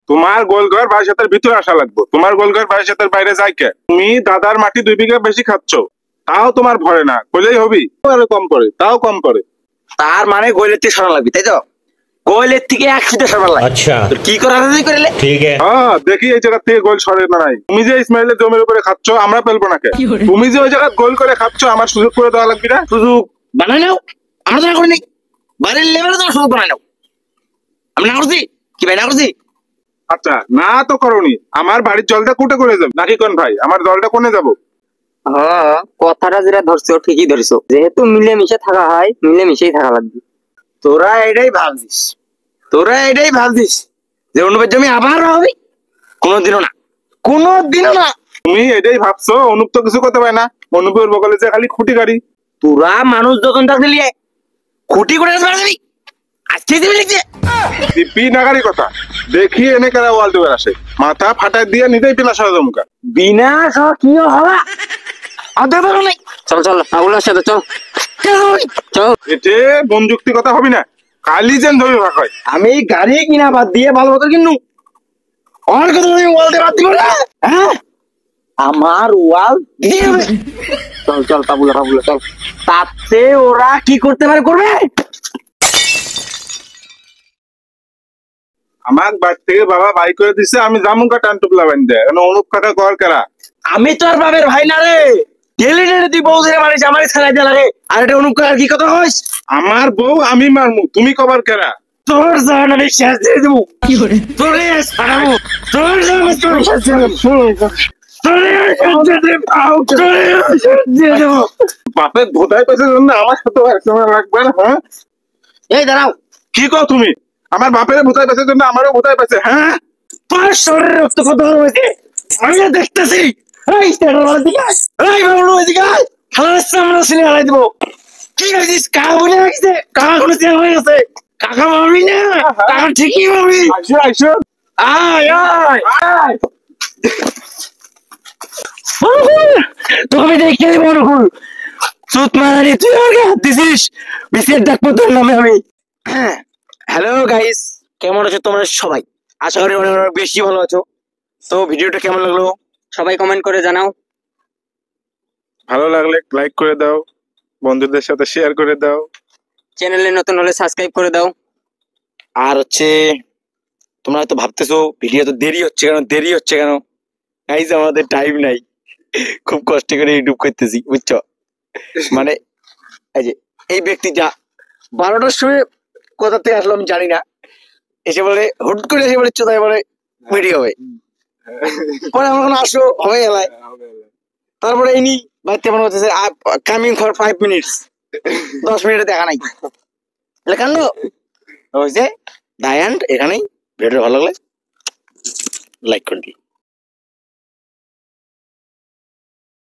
তোমার গোলঘর 22 ভিতরে আসা লাগবে। তোমার গোলঘর 22 বাইরে যায় কে? তুমি দাদার মাটি 2 বিঘা বেশি খাচ্ছ, তাও তোমার ভরে না, কইলেই হবি? আরো কম করে, তাও কম করে। তার মানে গোলের থেকে সরা লাগবে, তাই তো? গোলের থেকে 1 ফিটে সরা লাগবে। আচ্ছা, তোর কি করার আছে করলে? ঠিক আছে। হ্যাঁ, দেখি এই জায়গা থেকে গোল সরে না নাই। তুমি যে ইসমাইলের জমির উপরে খাচ্ছ, আমরা ফেলবো না কে? তুমি যে ওই জায়গা গোল করে খাচ্ছ, আমার সুযোগ করে দেওয়া লাগবে না? সুযোগ বানাই নাও, আমরা তো না করিনি। বাড়ির লেভেলে তো সুযোগ বানাই নাও। আমি না করছি কি ভাই, না করছি? আচ্ছা, না তো করনি, আমার বাড়ির জলটা কুটে করে যাবে নাকি কোন ভাই? আমার জলটা কোনে যাবো? হ্যাঁ, কথাটা যেটা ধরছো ঠিকই ধরছো। যেহেতু মিলেমিশে থাকা হয়, মিলেমিশেই থাকা লাগবে। তোরা এটাই ভাবছিস যে অনুপের জমি আবার হবে? কোনোদিনও না, কোনোদিনও না। তুমি এটাই ভাবছো? অনুপ তো কিছু করতে পারে না, অনুপের বগলে যে খালি খুঁটি গাড়ি। তোরা মানুষ যখন থাকতে লিয়ে খুঁটি করে যাবি, আজকে দিবি লিখছে দিব্যি নাগারি কথা। দেখি এনে কারা ওয়াল দুয়ার আসে, মাথা ফাটাই দিয়ে নিজেই পিলা সরজমুকা। বিনা কি হওয়া আদে বলো নাই। চল চল, আগুলার সাথে চল চল। এতে বনযুক্তি কথা হবি না, কালি যেন ধরে ভাগ হয়। আমি গাড়ি কিনা বাদ দিয়ে ভালো মতো কিনু, আমার কথা তুমি ওয়াল দিয়ে বাদ দিব না? হ্যাঁ, আমার ওয়াল দিয়ে দেবে। চল চল পাবুলা চল। তাতে ওরা কি করতে পারে করবে। আমার বাড়ি থেকে বাবা বাই করে দিছে, আমি জামুকা টান টুপলা বান্ধে অনুপ কাকা কর কারা। আমি তোর বাপের ভাই না রে, ডেলি তুই বউ ধরে মারিস, আমারই ছাড়াই দেওয়া লাগে। আর এটা অনুপ আর কি কথা হইস? আমার বউ আমি মারমু, তুমি কবার কেরা? তোর জান আমি শেষ দিয়ে দেবো, তোরে ছাড়াবো, তোর জান তোর শেষ দিয়ে দেবো, বাপের ভোটাই পেছে জন্য আমার সাথে একসময় লাগবে না। হ্যাঁ, এই দাঁড়াও, কি কও তুমি? আমার বাপের ভোটাই পেছে জন্য আমারও ভোটাই পেছে। হ্যাঁ, তোর শরীরে রক্ত কত হয়েছে আমি দেখতেছি। এই তেরোর দিকে এই বাবু এদিকে খেলার সামনে সিনে হারাই দিব। কি হয়েছিস? কাকা বলে রাখছে, কাকা কোনো চেয়ার হয়ে গেছে। কাকা মারবি না, কাকা ঠিকই মারবি। আইসো আইসো। আয় আয় আয়, তোকে দেখে দিব অনুকূল। সুত মারানি তুই আমাকে হাত দিছিস, বিশেষ ডাকবো তোর নামে আমি। হ্যালো গাইস, কেমন আছো তোমরা সবাই? আশা করি অনেক অনেক বেশি ভালো আছো। তো ভিডিওটা কেমন লাগলো সবাই কমেন্ট করে জানাও। ভালো লাগলে লাইক করে দাও, বন্ধুদের সাথে শেয়ার করে দাও, চ্যানেলে নতুন হলে সাবস্ক্রাইব করে দাও। আর হচ্ছে তোমরা হয়তো ভাবতেছো ভিডিও তো দেরি হচ্ছে কেন? গাইস আমাদের টাইম নাই, খুব কষ্ট করে ইউটিউব করতেছি বুঝছো। মানে এই যে এই ব্যক্তিটা 12টার সময় কোথা থেকে আসলো আমি জানি না, এসে বলে হুট করে এসে বলে চোদায় বলে ভিডিও হবে। পরে আমার কোনো আসো হয়ে গেলায়, তারপরে ইনি বাড়িতে মনে হচ্ছে কামিং ফর 5 মিনিটস, 10 মিনিটে দেখা নাই কান্ড হয়েছে। এখানেই ভিডিও ভালো লাগলে লাইক করে দিই।